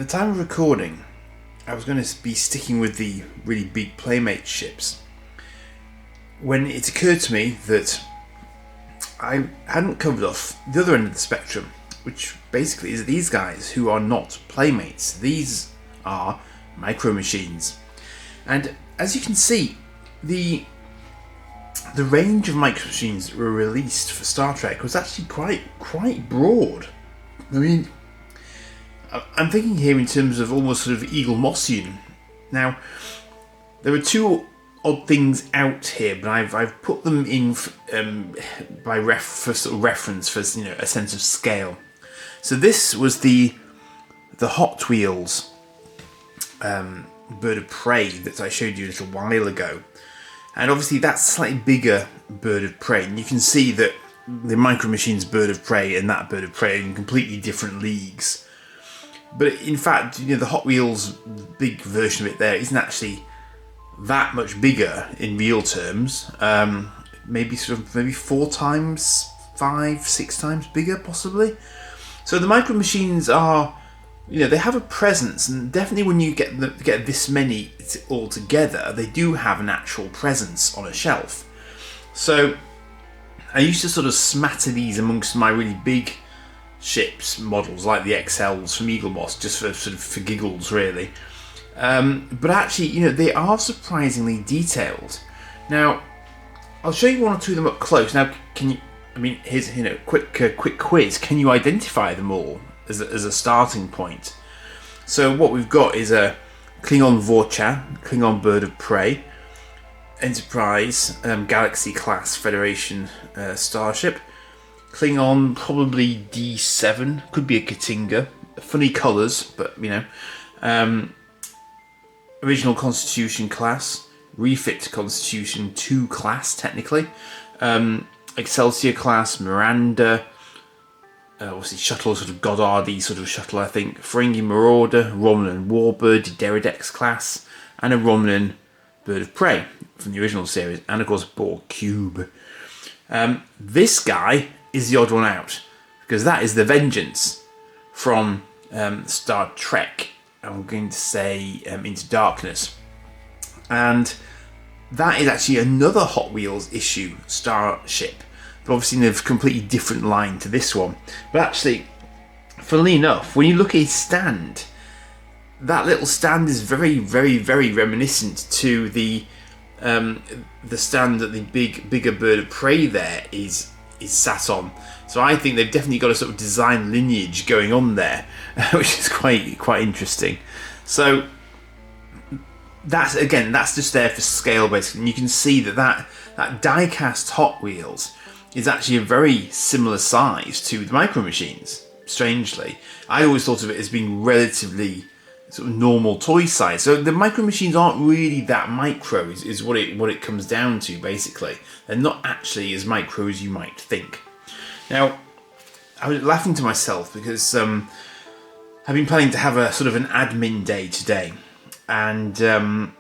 the time of recording, I was going to be sticking with the really big Playmate ships when it occurred to me that I hadn't covered off the other end of the spectrum, which basically is these guys who are not Playmates. These are micro machines. And as you can see, the range of micro machines that were released for Star Trek was actually quite broad. I mean, I'm thinking here in terms of almost sort of Eagle-Mossian. Now, there are two odd things out here, but I've put them in for sort of reference for, you know, a sense of scale. So this was the Hot Wheels bird of prey that I showed you a little while ago, and obviously that's a slightly bigger bird of prey, and you can see that the Micro Machines bird of prey and that bird of prey are in completely different leagues. But in fact, you know, the Hot Wheels big version of it there isn't actually that much bigger in real terms. Maybe 4 times, 5, 6 times bigger, possibly. So the Micro Machines are, you know, they have a presence, and definitely when you get this many all together, they do have an actual presence on a shelf. So I used to sort of smatter these amongst my really big ships models, like the XLs from Eagle-Moss, just for giggles, really. But actually, you know, they are surprisingly detailed. Now, I'll show you one or two of them up close. Now, can you? I mean, here's, you know, quick quiz. Can you identify them all as a starting point? So what we've got is a Klingon Vorcha, Klingon bird of prey, Enterprise, Galaxy class Federation starship, Klingon probably D7, could be a Katinga. Funny colours, but you know. Original Constitution class, refit Constitution 2 class technically, Excelsior class, Miranda, obviously shuttle, sort of Goddard-y sort of shuttle, I think, Ferengi Marauder, Romulan Warbird, Deridex class, and a Romulan bird of prey from the original series, and of course Borg Cube. This guy is the odd one out, because that is the Vengeance from Star Trek. I'm going to say Into Darkness, and that is actually another Hot Wheels issue starship, but obviously in a completely different line to this one. But actually, funnily enough, when you look at his stand, that little stand is very reminiscent to the stand that the bigger bird of prey there is sat on. So I think they've definitely got a sort of design lineage going on there, which is quite interesting. So that's just there for scale, basically. And you can see that die-cast Hot Wheels is actually a very similar size to the Micro Machines. Strangely, I always thought of it as being relatively sort of normal toy size. So the Micro Machines aren't really that micro, is what it comes down to, basically. They're not actually as micro as you might think. Now, I was laughing to myself because I've been planning to have a sort of an admin day today, and so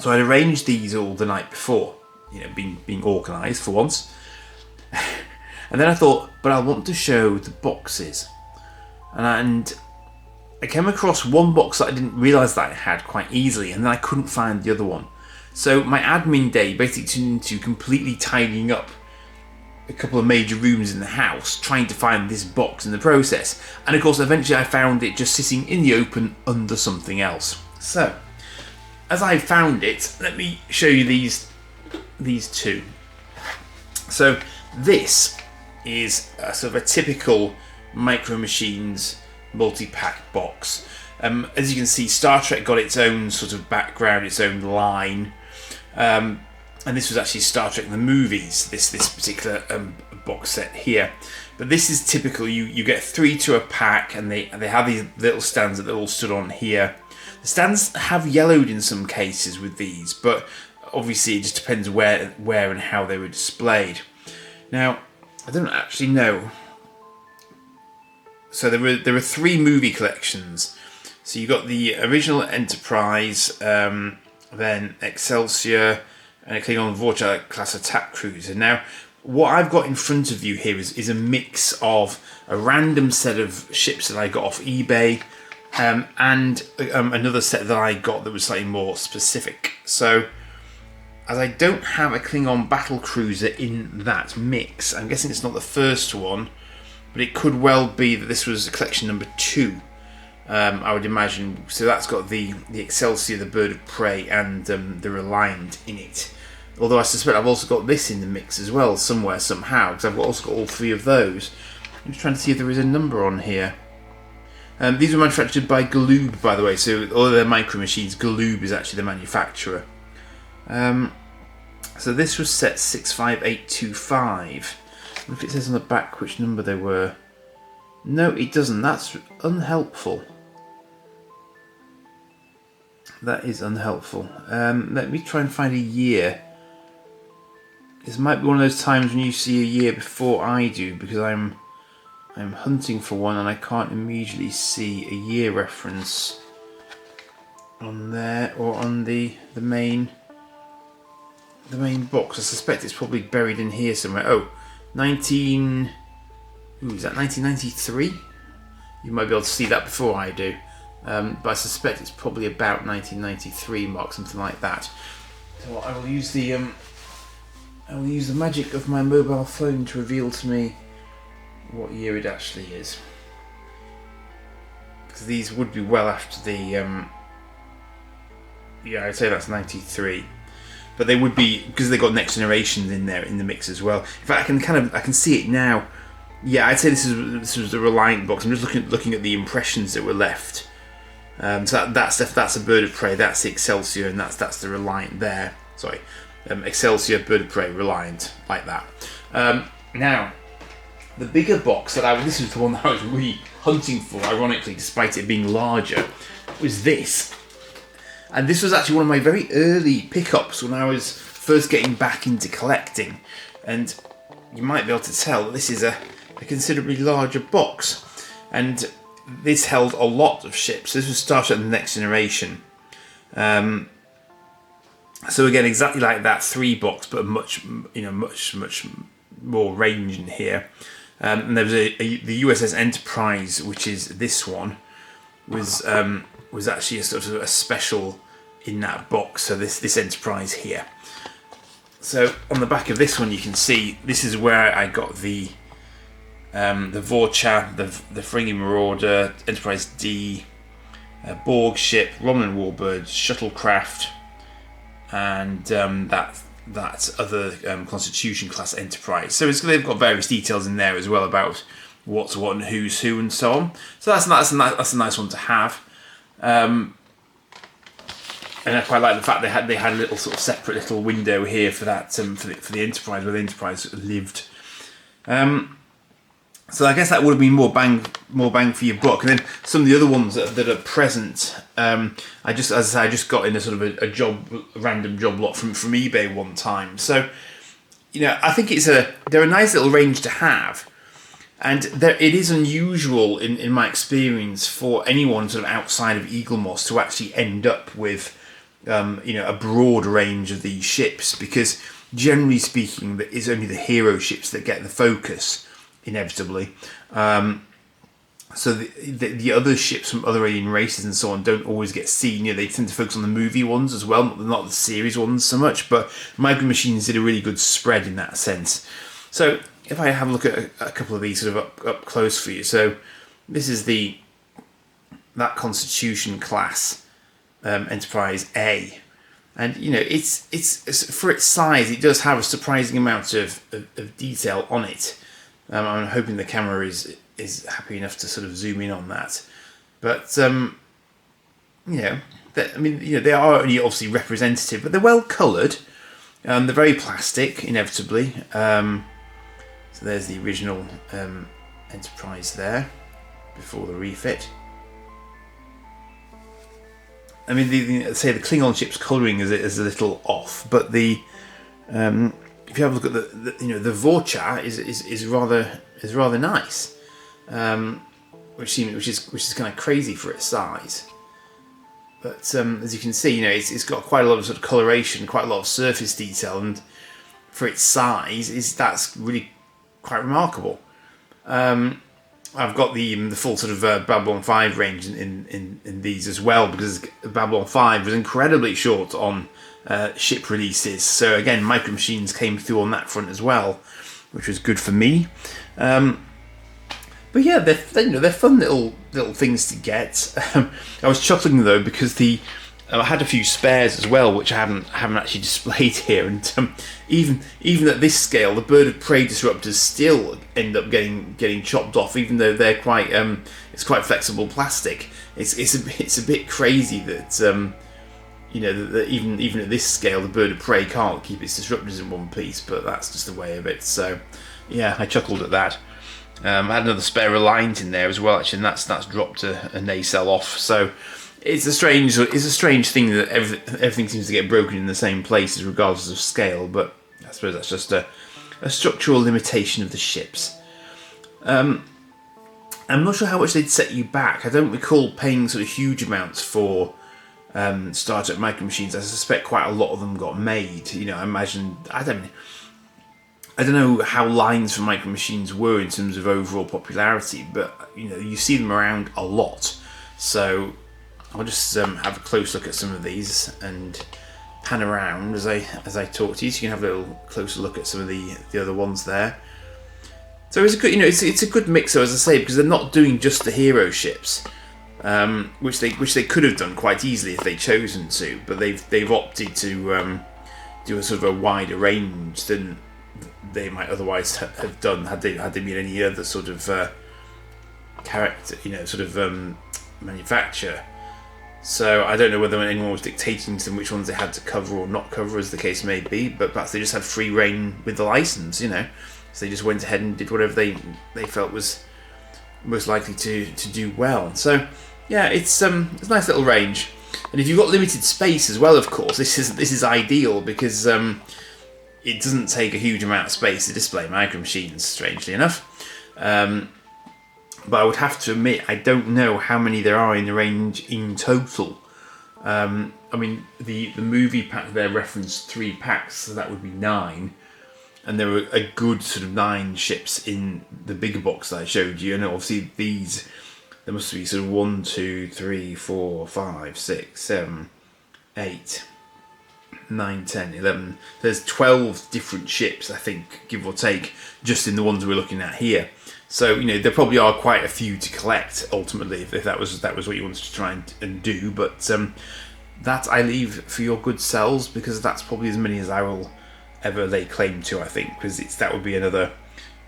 I'd arranged these all the night before, you know, being organised for once. And then I thought, but I want to show the boxes, and I came across one box that I didn't realise that I had quite easily, and then I couldn't find the other one. So my admin day basically turned into completely tidying up a couple of major rooms in the house, trying to find this box in the process. And of course, eventually I found it just sitting in the open under something else. So, as I found it, let me show you these two. So this is a sort of a typical Micro Machines multi-pack box. As you can see, Star Trek got its own sort of background, its own line. And this was actually Star Trek the movies, this particular box set here. But this is typical. You get 3 to a pack, and they have these little stands that they're all stood on here. The stands have yellowed in some cases with these, but obviously it just depends where and how they were displayed. Now, I don't actually know. So there were 3 movie collections. So you got the original Enterprise, then Excelsior, and a Klingon Vorcha class attack cruiser. Now, what I've got in front of you here is a mix of a random set of ships that I got off eBay, and another set that I got that was slightly more specific. So, as I don't have a Klingon battle cruiser in that mix, I'm guessing it's not the first one, but it could well be that this was collection number 2. I would imagine. So that's got the Excelsior, the Bird of Prey, and the Reliant in it. Although I suspect I've also got this in the mix as well, somewhere, somehow, because I've also got all 3 of those. I'm just trying to see if there is a number on here. These were manufactured by Galoob, by the way, so although they're micro machines, Galoob is actually the manufacturer. So this was set 65825. I wonder if it says on the back which number they were. No, it doesn't. That's unhelpful. That is unhelpful. Let me try and find a year. This might be one of those times when you see a year before I do, because I'm hunting for one and I can't immediately see a year reference on there or on the main box. I suspect it's probably buried in here somewhere. Oh, is that 1993? You might be able to see that before I do. But I suspect it's probably about 1993 mark, something like that. So I will use the magic of my mobile phone to reveal to me what year it actually is. Because these would be well after the yeah, I'd say that's 93. But they would be, because they got Next Generation in there in the mix as well. In fact, I can see it now. Yeah, I'd say this was the Reliant box. I'm just looking at the impressions that were left. So that's a Bird of Prey, that's the Excelsior, and that's the Reliant there. Sorry, Excelsior, Bird of Prey, Reliant, like that. Now, the bigger box this was the one that I was really hunting for, ironically, despite it being larger, was this. And this was actually one of my very early pickups when I was first getting back into collecting. And you might be able to tell that this is a considerably larger box. And this held a lot of ships. This was Star Trek: The Next Generation. So again, exactly like that 3 box, but much more range in here. And there was the USS Enterprise, which is this one, was actually a sort of a special in that box. So this Enterprise here. So on the back of this one, you can see this is where I got the Vorcha, the Ferengi Marauder, Enterprise D, Borg ship, Romulan Warbird, shuttlecraft, and that other Constitution class Enterprise. So they've got various details in there as well about what's what and who's who and so on. So that's a nice one to have. And I quite like the fact they had a little sort of separate little window here for that for the Enterprise, where the Enterprise lived. So I guess that would have been more bang for your buck. And then some of the other ones that are present, I just got in a sort of a random job lot from eBay one time. So, I think they're a nice little range to have. And it is unusual in my experience for anyone sort of outside of Eaglemoss to actually end up with a broad range of these ships, because generally speaking, it is only the hero ships that get the focus, inevitably. So the other ships from other alien races and so on don't always get seen. They tend to focus on the movie ones as well, not the series ones so much. But Micro Machines did a really good spread in that sense. So if I have a look at a couple of these sort of up close for you. So this is that Constitution class Enterprise A, and it's for its size, it does have a surprising amount of detail on it. I'm hoping the camera is happy enough to sort of zoom in on that, but they are only obviously representative, but they're well coloured. They're very plastic, inevitably. So there's the original Enterprise there before the refit. I mean, the Klingon ship's colouring is a little off, but if you have a look at the Vorcha is rather nice, which is kind of crazy for its size. But as you can see, it's got quite a lot of sort of coloration, quite a lot of surface detail, and for its size, that's really quite remarkable. I've got the full sort of Babylon 5 range in these as well, because Babylon 5 was incredibly short on ship releases. So again, Micro Machines came through on that front as well, which was good for me. But yeah, they're fun little things to get. I was chuckling though because I had a few spares as well, which I haven't actually displayed here. And even at this scale, the bird of prey disruptors still end up getting chopped off, even though they're quite it's quite flexible plastic. It's a bit crazy that that even at this scale, the bird of prey can't keep its disruptors in one piece. But that's just the way of it. So yeah, I chuckled at that. I had another spare Reliant in there as well, actually, and that's dropped a nacelle off. So it's a strange thing that everything seems to get broken in the same places, regardless of scale. But I suppose that's just a structural limitation of the ships. I'm not sure how much they'd set you back. I don't recall paying sort of huge amounts for Star Trek Micro Machines. I suspect quite a lot of them got made. I imagine I don't know how lines for Micro Machines were in terms of overall popularity, but you see them around a lot. So I'll just have a close look at some of these and pan around as I talk to you, so you can have a little closer look at some of the other ones there. So it's a good it's a good mix, though, as I say, because they're not doing just the hero ships, which they could have done quite easily if they'd chosen to, but they've opted to do a sort of a wider range than they might otherwise have done had they been any other sort of character, manufacturer. So I don't know whether anyone was dictating to them which ones they had to cover or not cover, as the case may be, but perhaps they just had free reign with the license, so they just went ahead and did whatever they felt was most likely to do well. So yeah, it's a nice little range, and if you've got limited space as well, of course, this is ideal, because it doesn't take a huge amount of space to display Micro Machines, strangely enough. But I would have to admit, I don't know how many there are in the range in total. I mean, the movie pack there referenced 3 packs, so that would be 9. And there were a good sort of 9 ships in the bigger box that I showed you. And obviously these, there must be sort of 1, 2, 3, 4, 5, 6, 7, 8... 9, 10, 11. There's 12 different ships, I think, give or take, just in the ones we're looking at here. So there probably are quite a few to collect ultimately, if that was what you wanted to try and do. But that I leave for your good selves, because that's probably as many as I will ever lay claim to, I think, because that would be another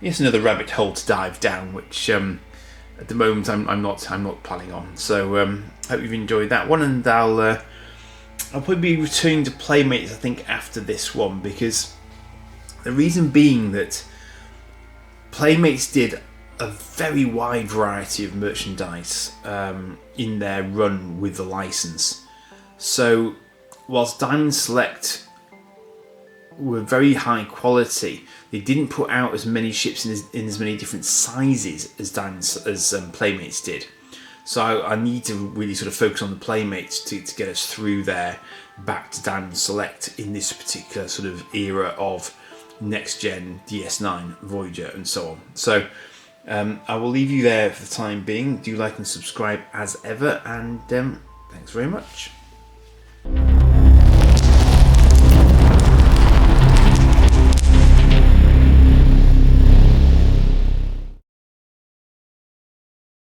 rabbit hole to dive down, which at the moment I'm not planning on. So hope you've enjoyed that one, and I'll probably be returning to Playmates, I think, after this one, because the reason being that Playmates did a very wide variety of merchandise in their run with the license. So whilst Diamond Select were very high quality, they didn't put out as many ships in as many different sizes as Playmates did. So I need to really sort of focus on the Playmates to get us through there back to Diamond Select in this particular sort of era of next gen DS9, Voyager, and so on. So I will leave you there for the time being. Do like and subscribe as ever, and thanks very much.